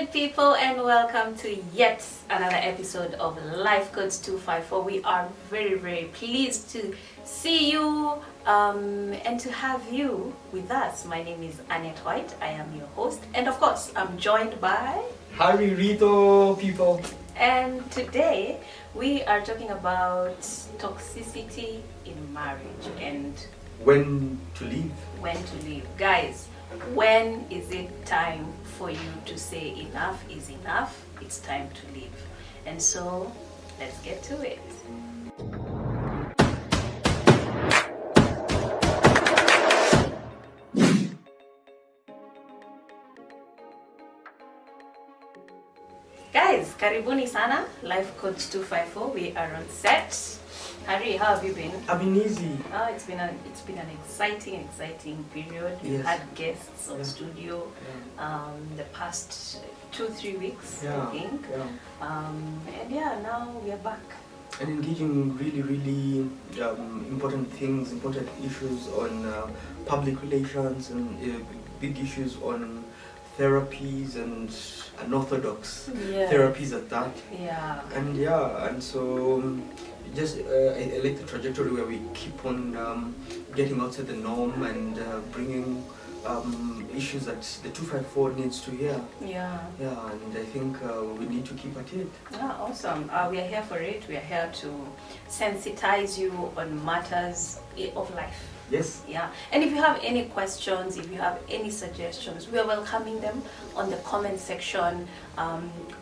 good people, and welcome to yet another episode of Life Codes 254. We are very pleased to see you and to have you with us. My name is Annette White. I am your host, and of course I'm joined by Harry Rito people. And today we are talking about toxicity in marriage and when to leave. When to leave. Guys, when is it time for you to say enough is enough? It's time to leave. And so let's get to it. Guys, karibuni sana, Life Coach 254. We are on set. Harry, how have you been? I've been easy. Oh, it's been an exciting period. We've Yes. had guests on Yeah. studio the past 2-3 weeks, Yeah. I think. Yeah. And yeah, now we are back. And engaging really important things, important issues on public relations and big issues on therapies and unorthodox therapies at that. Yeah. And so just I like the trajectory where we keep on getting outside the norm and bringing issues that the 254 needs to hear. Yeah. Yeah, and I think we need to keep at it. Yeah, awesome. We are here for it. We are here to sensitize you on matters of life. Yes. Yeah, and if you have any questions, if you have any suggestions, we are welcoming them on the comment section.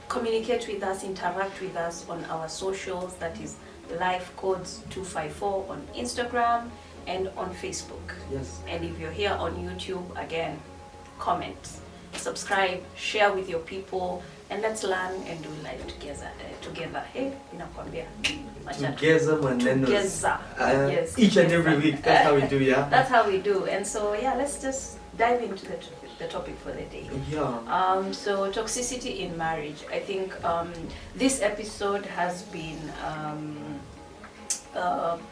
Communicate with us, interact with us on our socials, that is Life Codes 254 on Instagram and on Facebook. Yes. And if you're here on YouTube, again, comment, subscribe, share with your people, and let's learn and do life together. Hey, inakwambia. Together, Together. Yes, each and together. every week. That's how we do, yeah. That's how we do. And so yeah, let's just dive into the topic for the day. Yeah. So toxicity in marriage. I think this episode has been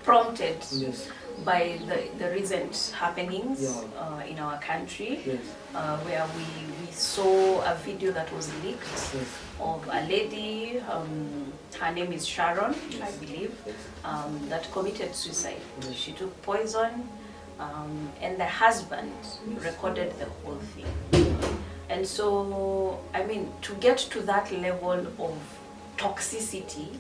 prompted Yes. by the recent happenings Yeah. in our country, Yes. where we saw a video that was leaked Yes. of a lady, her name is Sharon, Yes. I believe, Yes. that committed suicide. Yes. She took poison, and the husband recorded the whole thing. And so, I mean, to get to that level of toxicity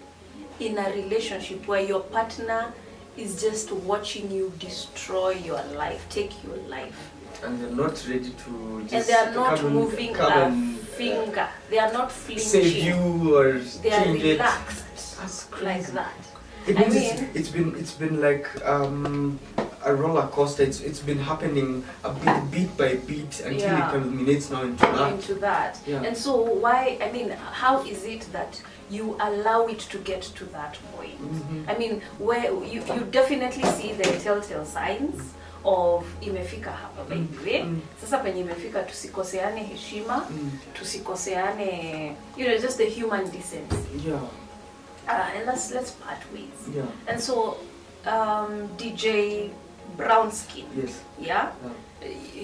in a relationship where your partner is just watching you destroy your life, take your life. And they're not ready to just And they are not come moving and, a finger. They are not flinching. save you or They are change it. relaxed. That's crazy. Like that. It I means mean, it's been like a roller coaster. It's been happening a bit by bit until Yeah. it culminates now into that. into that. Yeah. And so why, I mean, how is it that you allow it to get to that point? Mhm. I mean, where you definitely see the telltale signs of imefika hapa by the way. Sasa penye imefika, tusikoseane heshima, tusikoseane, just the human decency. Yeah. And let's part ways. Yeah. And so DJ Brownskin, Yes. yeah?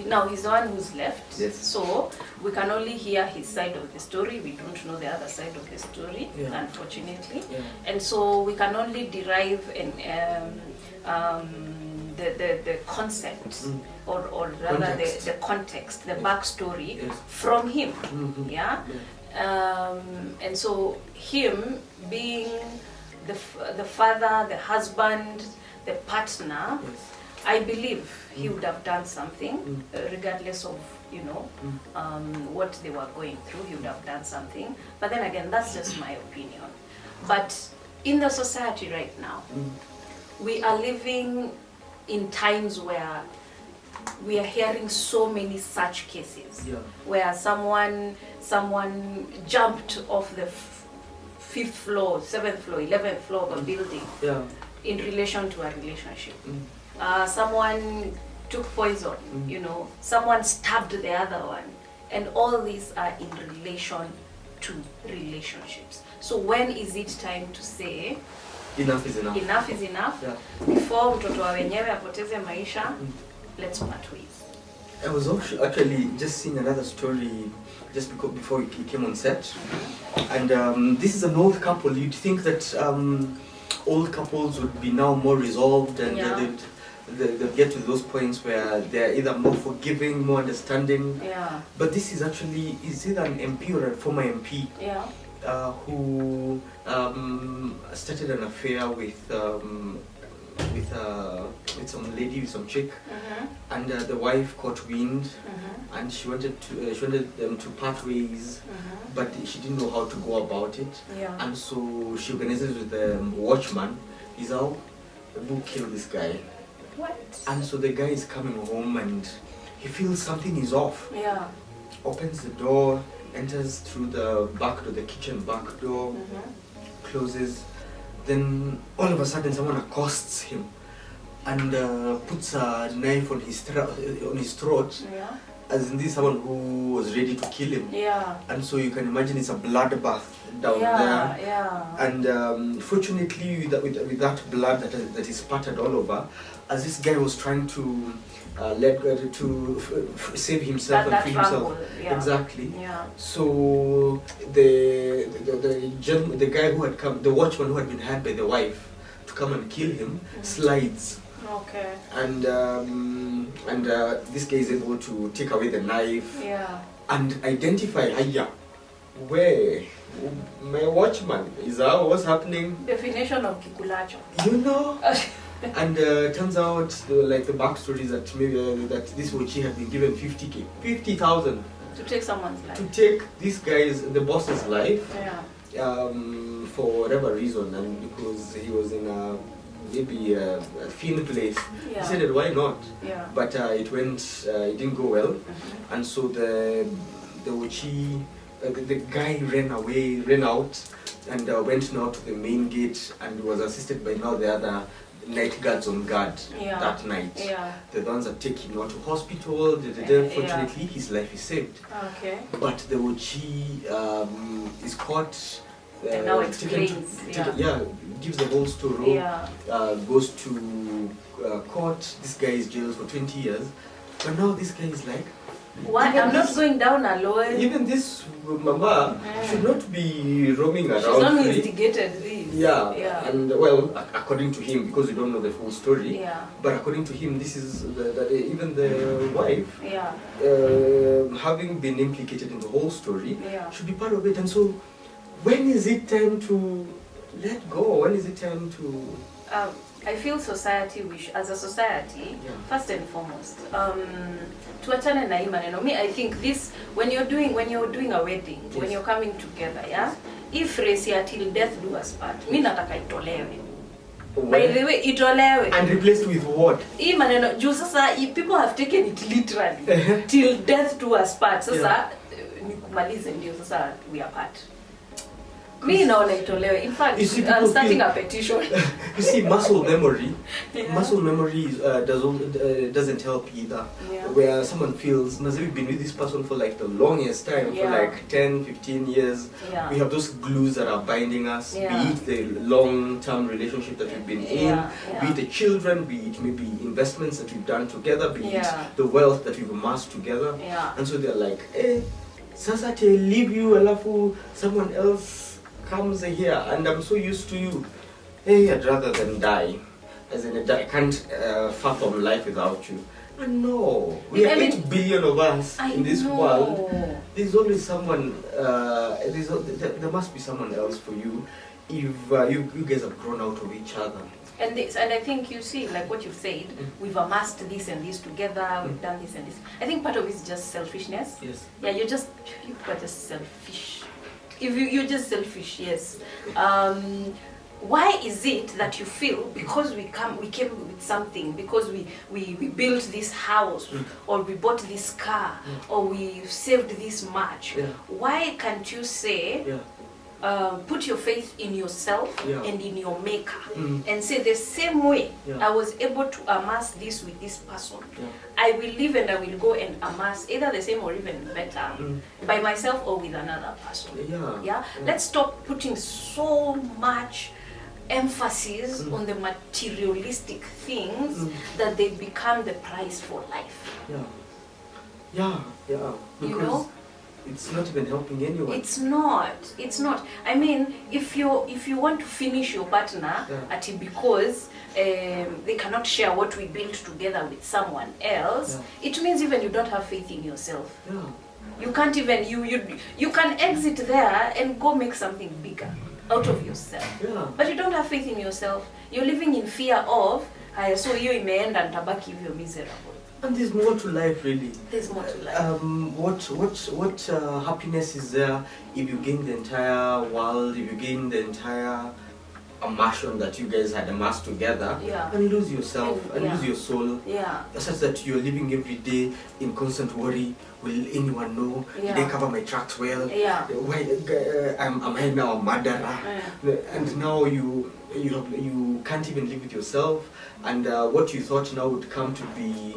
Now he's the one who's left, Yes. so we can only hear his side of the story. We don't know the other side of the story, Yeah. unfortunately. Yeah. And so we can only derive the concept, or rather Context. the context, the Yes. backstory Yes. from him. Mhm. Yeah. And so him being the father, the husband, the partner, Yes. I believe he would have done something, regardless of what they were going through. He would have done something. But then again, that's just my opinion. But in the society right now, we are living in times where we are hearing so many such cases, Yeah. where someone jumped off the 5th floor, 7th floor, 11th floor of a building Yeah. in relation to a relationship. Someone took poison, someone stabbed the other one, and all these are in relation to relationships. So when is it time to say Enough is enough. enough is enough? Yeah. Before mtoto wa wenyewe apoteze maisha, let's part ways. I was actually just seeing another story just before he came on set, and this is an old couple. You'd think that old couples would be now more resolved, and they'd get to those points where they're either more forgiving, more understanding. Yeah. But this is actually, is either an MP or a former MP who started an affair with some lady, with some chick, and the wife caught wind, and she wanted them to part ways, but she didn't know how to go about it, and so she organizes with the watchman. He's out, who killed this guy. What? And so the guy is coming home and he feels something is off. Yeah. Opens the door, enters through the back door, the kitchen back door, closes. Then all of a sudden someone accosts him and puts a knife on his throat. Yeah. As in, this is someone who was ready to kill him. Yeah. And so you can imagine it's a bloodbath down there. Yeah. And fortunately, with that blood that is spattered all over, as this guy was trying to save himself and free himself. Exactly. Yeah. So the guy who had come, the watchman who had been hired by the wife to come and kill him, slides. Okay. And this guy is able to take away the knife. Yeah. And identify, where my watchman is out. What's happening? Definition of kikulacho. You know. And turns out, like the backstory is that maybe that this Wochi had been given 50,000 to take someone's life. To take this guy's, the boss's life. Yeah. For whatever reason, and because he was in maybe a thin place, he said, why not? Yeah. But it didn't go well, and so the Wochi, the guy ran out, and went now to the main gate, and was assisted by now the other night guards on guard that night. Yeah. The ones that take him now to hospital. Fortunately, his life is saved. Okay. But the Wochi is caught. And now explains. Gives the whole story. Yeah. Goes to court. This guy is jailed for 20 years. But now this guy is like, why? I'm not going down alone. Even this mama should not be roaming around. She's not instigated this. Yeah. And well, according to him, because we don't know the full story, but according to him, this is even the wife, having been implicated in the whole story, should be part of it. And so, when is it time to let go? When is it time to... I feel society, as a society, first and foremost, tuachane na hii maneno. Me, I think this, when you're doing a wedding, when you're coming together, if race ya till death do us part, mi nataka itolewe. By the way, itolewe. And replaced with what? Hii maneno, juu sasa, people have taken it literally. Till death do us part. Sasa, nikumalize ndio sasa we are part. Me naona itolewe. In fact, I'm starting a petition. You see, muscle memory doesn't help either. Where someone feels, we've been with this person for like the longest time, for like 10, 15 years. We have those glues that are binding us, be it the long-term relationship that we've been in, be it the children, be it maybe investments that we've done together, be it the wealth that we've amassed together. And so they're like, sasa te leave you, alafu someone else comes here, and I'm so used to you. Hey, I'd rather than die. As in, I can't fathom life without you. And no, we are 8 billion of us in this world. There's always someone, there must be someone else for you if you guys have grown out of each other. And I think you see, like what you've said, we've amassed this and this together, we've done this and this. I think part of it is just selfishness. Yes. Yeah, you are just selfish. If you're just selfish, yes. Why is it that you feel because we came with something, because we built this house, or we bought this car, or we saved this much? Why can't you say, put your faith in yourself and in your maker, and say the same way I was able to amass this with this person, I will live and I will go and amass either the same or even better by myself or with another person. Let's stop putting so much emphasis on the materialistic things that they become the price for life. Yeah, because You know? it's not even helping anyone. It's not. It's not. I mean, if you want to finish your partner at because they cannot share what we built together with someone else, it means even you don't have faith in yourself. Yeah. You can't even you can exit there and go make something bigger out of yourself. Yeah. But you don't have faith in yourself. You're living in fear of so you imeenda nitabaki hivyo miserable. And there's more to life, really. There's more to life. What happiness is there if you gain the entire world, if you gain the entire immersion that you guys had amassed together, and lose yourself and lose your soul, such that you're living every day in constant worry. Will anyone know? Did I cover my tracks well? Why am I now a murderer? And now you can't even live with yourself, and what you thought now would come to be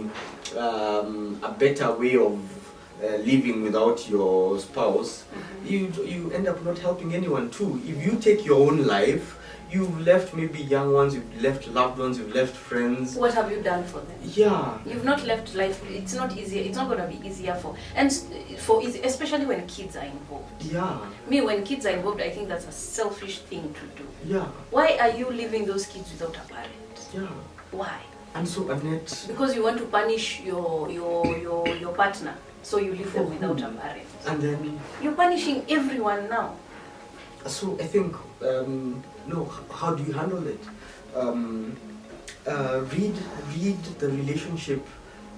a better way of living without your spouse, you end up not helping anyone too. If you take your own life, you've left maybe young ones, you've left loved ones, you've left friends. What have you done for them? Yeah. You've not left life. It's not easier. It's not going to be easier especially when kids are involved. Yeah. Me, when kids are involved, I think that's a selfish thing to do. Yeah. Why are you leaving those kids without a parent? Yeah. Why? And so Annette. Because you want to punish your partner, so you leave them without a parent. And then you're punishing everyone now. So I think, how do you handle it? Read the relationship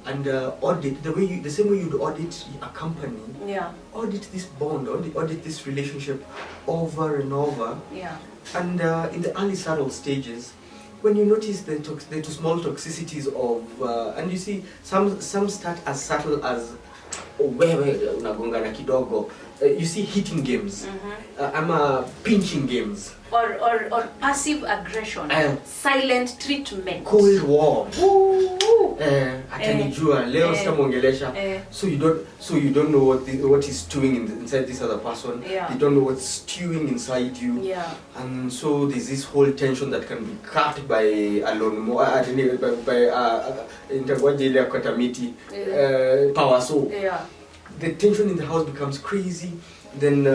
and audit the same way you'd audit a company. Yeah. Audit this bond, audit this relationship over and over. Yeah. And in the early subtle stages, when you notice the small toxicities of, and you see some start as subtle as wewe unagongana kidogo. You see hitting games, pinching games, or passive aggression, silent treatment, cold war. Atanijua leo sitamwongelesha. So you don't know what is stewing inside this other person. You don't know what's stewing inside you. And so there's this whole tension that can be cut by power. So the tension in the house becomes crazy. Then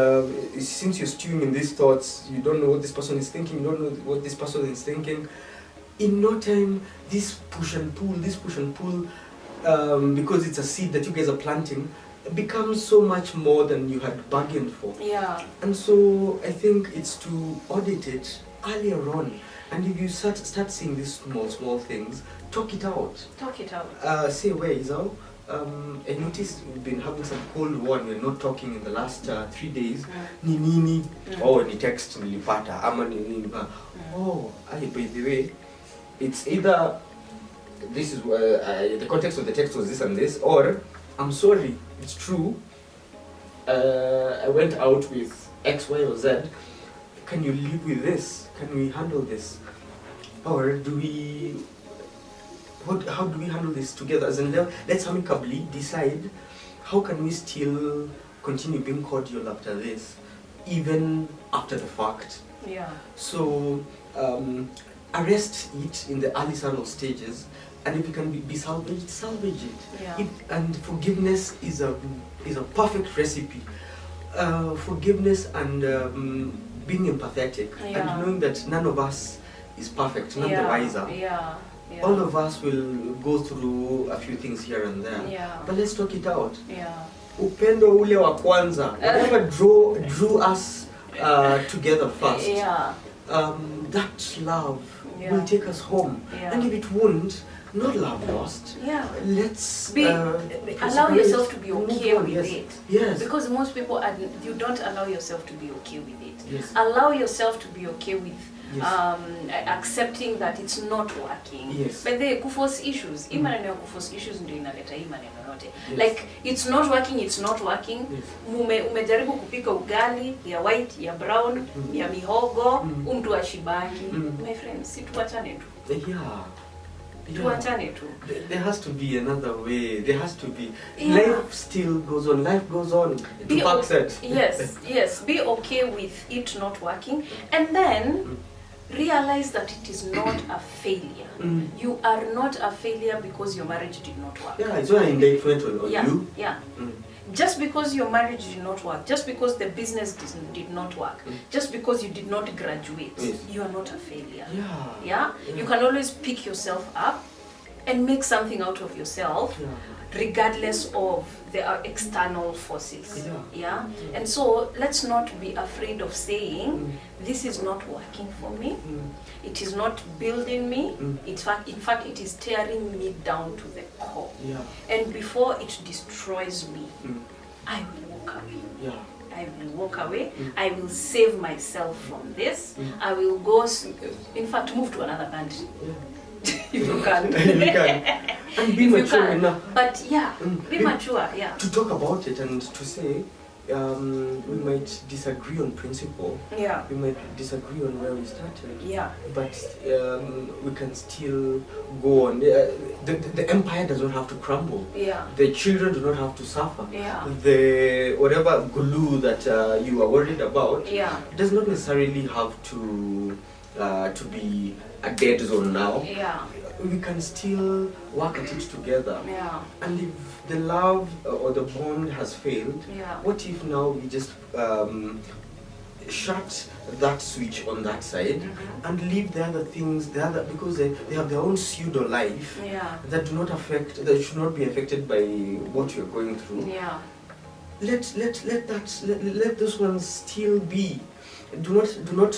since you're stewing in these thoughts, you don't know what this person is thinking, you don't know what this person is thinking. In no time, this push and pull, because it's a seed that you guys are planting, becomes so much more than you had bargained for. Yeah. And so I think it's to audit it earlier on. And if you start seeing these small things, talk it out. Talk it out. Say, where is out? I noticed we've been having some cold war and we're not talking in the last 3 days. Ni nini? Oh, ni text nilipata. Ama ni nini? Oh, by the way, it's either this is the context of the text was this and this, or I'm sorry, it's true. I went out with X, Y, or Z. Can you live with this? Can we handle this? Or do we? How do we handle this together? As in, let's amicably decide how can we still continue being cordial after this, even after the fact. Yeah. So arrest it in the early subtle stages, and if it can be salvaged, salvage it. Yeah. And forgiveness is a perfect recipe. Forgiveness and being empathetic, and knowing that none of us is perfect, none the wiser. Yeah. Yeah. All of us will go through a few things here and there. Yeah. But let's talk it out. Yeah. Upendo ule wa kwanza, whatever drew us together first. Yeah. That love will take us home. Yeah. And if it won't, not love lost. Yeah. Let's allow yourself to be okay with it. Yes. Because most people you don't allow yourself to be okay with it. Yes. Allow yourself to be okay with accepting that it's not working. Yes. But the kuforce issues, kuforce issues ndio inaleta hii maneno yote. Like it's not working. Umejaribu kupika ugali ya white, ya brown, ya mihogo, mtu ashibangi. My friends, si tuachane tu. Yeah. Tuachane tu. There has to be another way. There has to be. Life still goes on. Life goes on. Yes. Be okay with it not working, and then realize that it is not a failure. You are not a failure because your marriage did not work. Yeah, it's not an indictment on Yeah, you. yeah. Just because your marriage did not work, just because the business did not work, just because you did not graduate, Yes. you are not a failure. Yeah. Yeah? You can always pick yourself up and make something out of yourself, Yeah. regardless of the external forces. Yeah. Yeah? And so let's not be afraid of saying, this is not working for me. It is not building me. In fact, it is tearing me down to the core. Yeah. And before it destroys me, I will walk away. Yeah. I will walk away. I will save myself from this. I will go, in fact, move to another country. Yeah. If you can. You can. And be If you mature can. enough But yeah, be mature, yeah. to talk about it and to say, we might disagree on principle. Yeah. We might disagree on where we started. Yeah. But we can still go on. The empire does not have to crumble. Yeah. The children do not have to suffer. Yeah. The whatever glue that you are worried about Yeah. does not necessarily have to be a dead zone now. Yeah. We can still work at it together. Yeah. And if the love or the bond has failed, Yeah. what if now we just shut that switch on that side and leave the other things, because they have their own pseudo life Yeah. that should not be affected by what you're going through. Yeah. Let those ones still be. Do not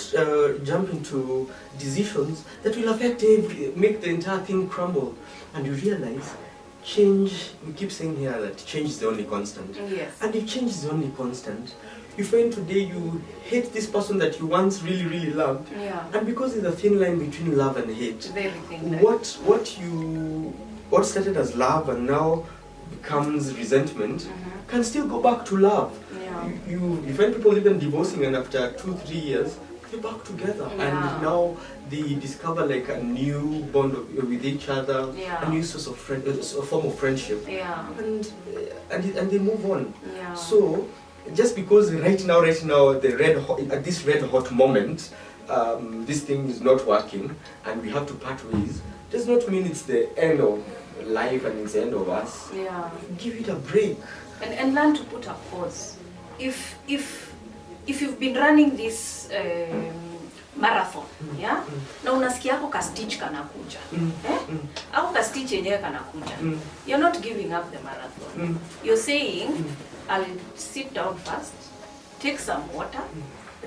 jump into decisions that will make the entire thing crumble. And you realize change, we keep saying here that change is the only constant. Yes. And if change is the only constant, you find today you hate this person that you once really, really loved. Yeah. And because there's a thin line between love and hate, Very thin line. what started as love and now becomes resentment can still go back to love. Yeah. You find people even divorcing, and after 2-3 years they're back together. Yeah. And now they discover like a new bond with each other, Yeah. a new source of a form of friendship, Yeah. and they move on. Yeah. So just because right now at this red hot moment this thing is not working and we have to part ways, does not mean it's the end of life and it's the end of us. Yeah. Give it a break. And learn to put a pause. If you've been running this marathon, yeah? Na unasikia ako ka stitch kanakuja. Ako ka stitch yenyewe kanakuja. You're not giving up the marathon. You're saying, I'll sit down first, take some water,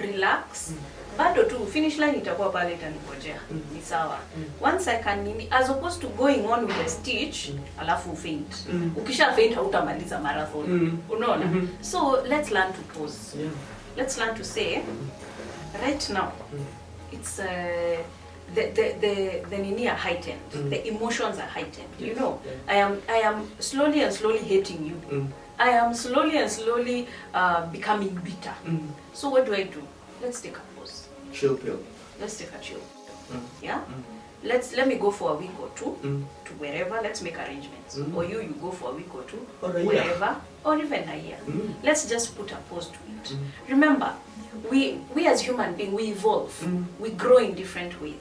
relax. Bado tu finish line itakuwa pale itanigojea. Ni sawa. Once I can as opposed to going on with a stitch, alafu faint. Ukisha faint hautamaliza marathon. Unaona? So let's learn to pause. Yeah. Let's learn to say, right now, it's the nini are heightened. The emotions are heightened. Yes. You know, Yeah. I am slowly and slowly hating you. I am slowly and slowly becoming bitter. So what do? Let's take a pause. Chill pill. Let's take a chill. Yeah. Let me go for a week or two to wherever. Let's make arrangements. Or you go for a week or two Or a year. wherever, or even a year. Let's just put a pause to it. Remember, we as human beings, we evolve. We grow in different ways.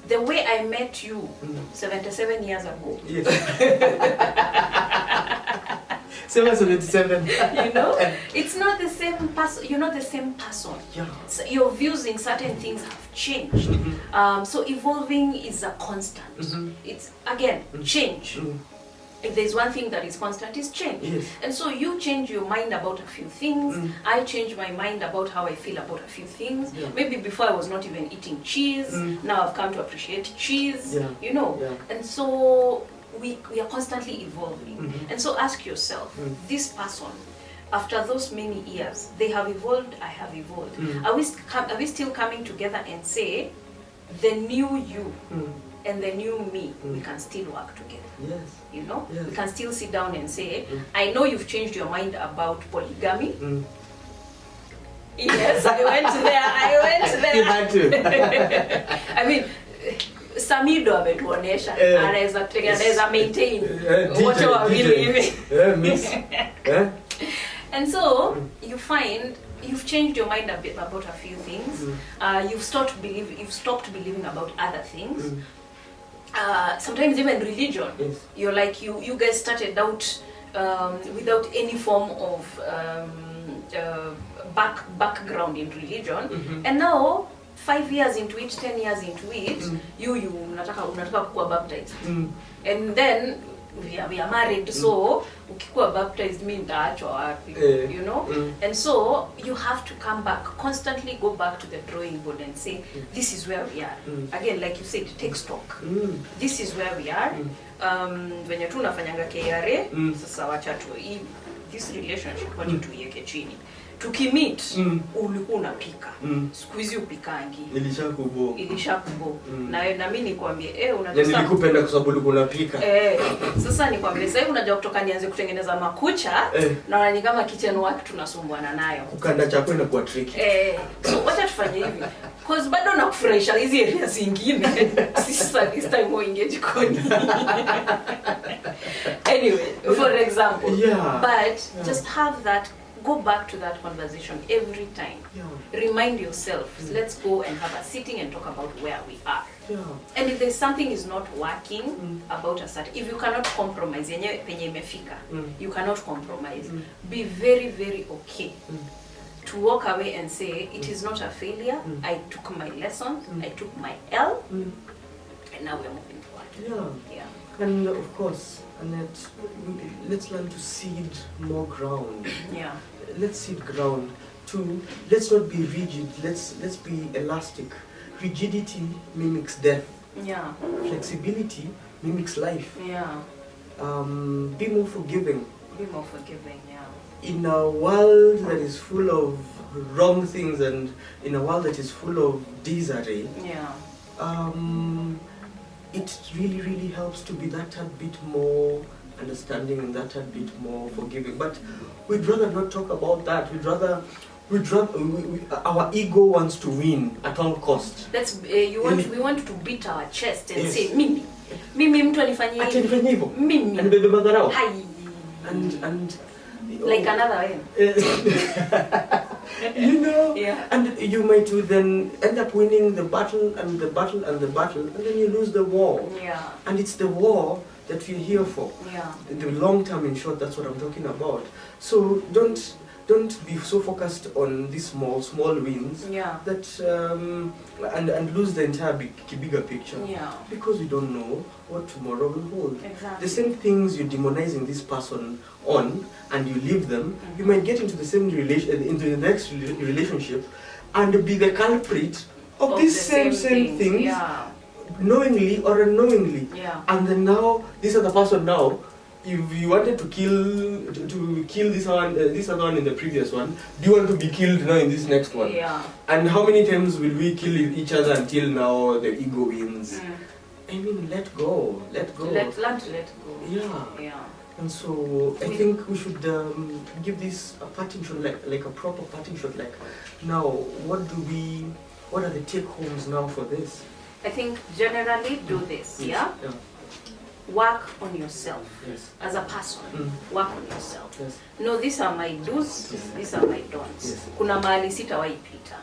The way I met you 77 years ago. Yes. 777. You know, it's not the same person. You're not the same person. Yeah. So your views in certain things have changed. So evolving is a constant. It's again change. If there's one thing that is constant, is change. Yes. And so you change your mind about a few things. I change my mind about how I feel about a few things. Yeah. Maybe before I was not even eating cheese. Now I've come to appreciate cheese. Yeah. You know. Yeah. And so we are constantly evolving. And so ask yourself, this person, after those many years, they have evolved, I have evolved. Are we still coming together and say, the new you and the new me, we can still work together? Yes. You know? Yes. We can still sit down and say, I know you've changed your mind about polygamy. Yes, I went there. You had to. I mean, Samido ametuonesha anaweza maintain what we believe in. Miss. And so you find you've changed your mind a bit about a few things. You've stopped believing about other things. Sometimes even religion. Yes. You're like you guys started out without any form of background in religion, and now 5 years into it, 10 years into it, you unataka kuwa baptized, and then we are married, so ukikuwa baptized mean nitaachwa wapi, you know, and so you have to come back, constantly go back to the drawing board and say, this is where we are. Again, like you said, take stock. This is where we are. When tu unafanyanga KRA, sasa wacha tu this relationship wacha tuiweke chini. Tukimit, ulikuwa unapika. Siku hizi upikangi. Ilishakubo. Na mimi nikwambie, unajua sasa nilikupenda kwa sababu ulikuwa unapika. Sasa nikwambie sasa hivi unajua kutoka nianze kutengeneza makucha, na ni kama kitchen work tunasumbuana nayo. Kukanda chakula inakuwa tricky. So wacha tufanye hivi. Cause bado nakufurahisha hizi area zingine. Sasa this time we engage koni. Anyway, for example. But just have that, go back to that conversation every time. Remind yourself, let's go and have a sitting and talk about where we are. And if there's something is not working about a certain, if you cannot compromise, you cannot compromise, be very, very okay to walk away and say, it is not a failure, I took my lessons, I took my L, and now we're moving forward. And of course, Annette, let's learn to cede more ground. Let's cede ground. Two, let's not be rigid. Let's be elastic. Rigidity mimics death. Flexibility mimics life. Be more forgiving. Be more forgiving. In a world that is full of wrong things and in a world that is full of disarray, it really, really helps to be that a bit more understanding and that a bit more forgiving. But we'd rather not talk about that. Our ego wants to win at all cost. That's we want to beat our chest and say, mimi mtu alifanyia hivyo. Mimi. And bebe madharau. And like another way. You know, and you might then end up winning the battle and the battle and the battle, and then you lose the war. And it's the war that we're here for. The long term, in short, that's what I'm talking about. So don't be so focused on these small wins that and lose the entire bigger picture. Because we don't know what tomorrow will hold. The same things you're demonizing this person on and you leave them, you might get into the same into the next relationship and be the culprit of these same things, knowingly or unknowingly. And then now this other person now, if you wanted to kill this other one in the previous one, do you want to be killed now in this next one? And how many times will we kill each other until now the ego wins? I mean, let go. Learn to let go. And so I think we should give this a parting shot, like a proper parting shot. Like, now, what are the take homes now for this? I think generally do this. Work on yourself as a person. Work on yourself. No, these are my do's, these are my don'ts. Kuna mahali sitawahi pita.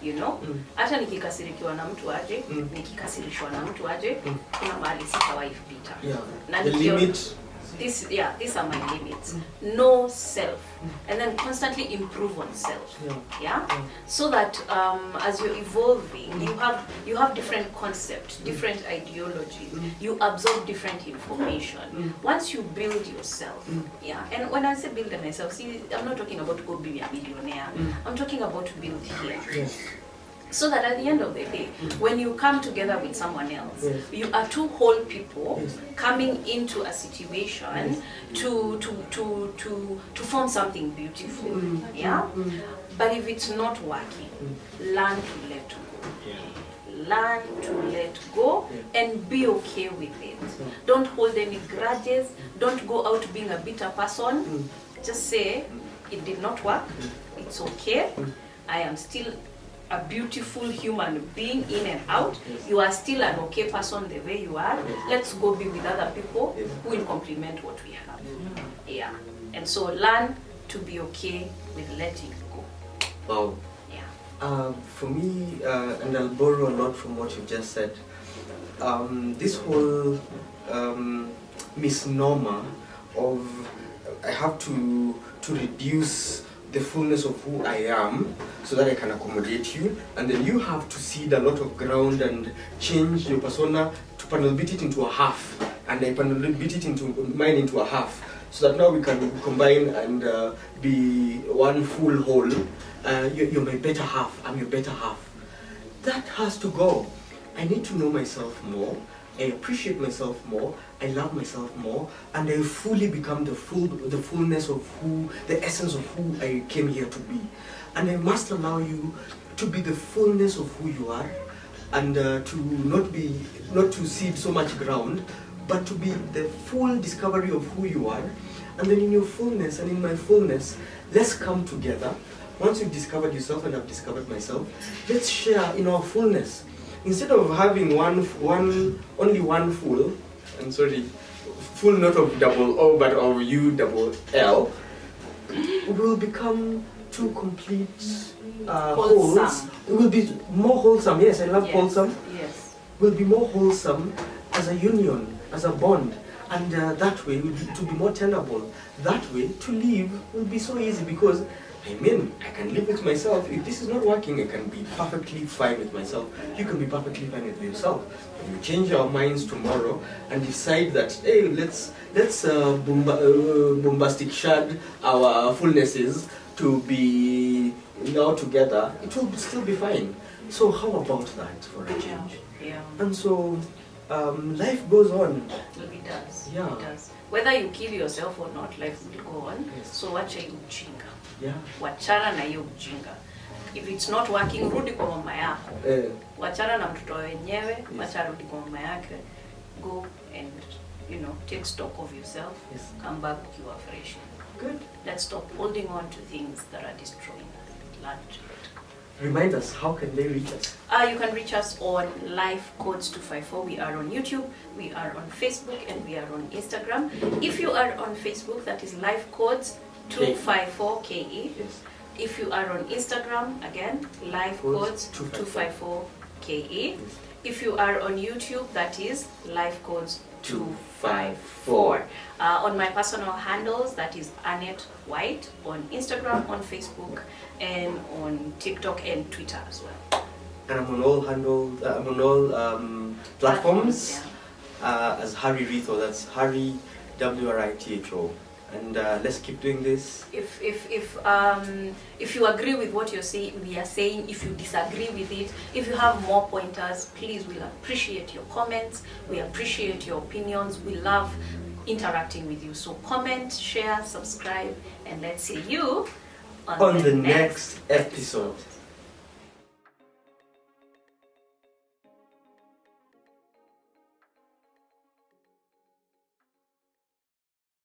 You know? Hata nikikasirikiwa na mtu aje, nikikasirishwa na mtu aje, kuna mahali sitawahi pita. The limit. These are my limits. Know self, and then constantly improve on self. So that as you're evolving, you have different concepts, different ideologies. You absorb different information. Once you build yourself, and when I say build myself, see, I'm not talking about go be a millionaire. I'm talking about build here. So that at the end of the day, when you come together with someone else, you are two whole people coming into a situation to form something beautiful. But if it's not working, learn to let go. Learn to let go and be okay with it. Don't hold any grudges. Don't go out being a bitter person. Just say, it did not work. It's okay. I am still a beautiful human being in and out. You are still an okay person the way you are. Let's go be with other people who will complement what we have. And so learn to be okay with letting go. Wow. Yeah. For me, and I'll borrow a lot from what you've just said, this whole misnomer of I have to reduce the fullness of who I am so that I can accommodate you, and then you have to cede a lot of ground and change your persona to panel beat it into a half, and I panel beat it into mine into a half, so that now we can combine and be one full whole. You're my better half, I'm your better half. That has to go. I need to know myself more, I appreciate myself more, I love myself more, and I fully become the fullness of the essence of who I came here to be. And I must allow you to be the fullness of who you are, and to not to cede so much ground, but to be the full discovery of who you are. And then in your fullness and in my fullness, let's come together. Once you've discovered yourself and I've discovered myself, let's share in our fullness. Instead of having only one full, I'm sorry, full not of double O but of U double L, we will become two complete wholes. It will be more wholesome. Yes, I love wholesome. Yes. Will be more wholesome as a union, as a bond. And that way, to be more tenable. That way, to live will be so easy because I mean, I can live with myself. If this is not working, I can be perfectly fine with myself. You can be perfectly fine with yourself. If we change our minds tomorrow and decide that, hey, let's bombastic shad our fullnesses to be now together, it will still be fine. So how about that for a change? Yeah. And so life goes on. It does. Yeah. It does. Whether you kill yourself or not, life will go on. Yes. So wacha hiyo ujinga. Yeah. Wachana na hiyo ujinga. If it's not working, rudi kwa mama yako. Wachana na mtoto wenyewe, Yes. wacha rudi kwa mama yake. Go and, take stock of yourself. Yes. Come back, you are fresh. Good. Let's stop holding on to things that are destroying us. Learn to let go. Remind us, how can they reach us? You can reach us on Life Codes 254. We are on YouTube, we are on Facebook, and we are on Instagram. If you are on Facebook, that is Life Codes 254 KE. Yes. If you are on Instagram, again, Life Codes 254 KE. Yes. If you are on YouTube, that is Life Codes 254. On my personal handles, that is Annette White on Instagram, on Facebook, and on TikTok and Twitter as well. And I'm on all platforms as Harry Ritho. That's Harry WRITHO. And let's keep doing this. If you agree with what we are saying, if you disagree with it, if you have more pointers, please, we'll appreciate your comments. We appreciate your opinions. We love interacting with you. So comment, share, subscribe, and let's see you on the next episode.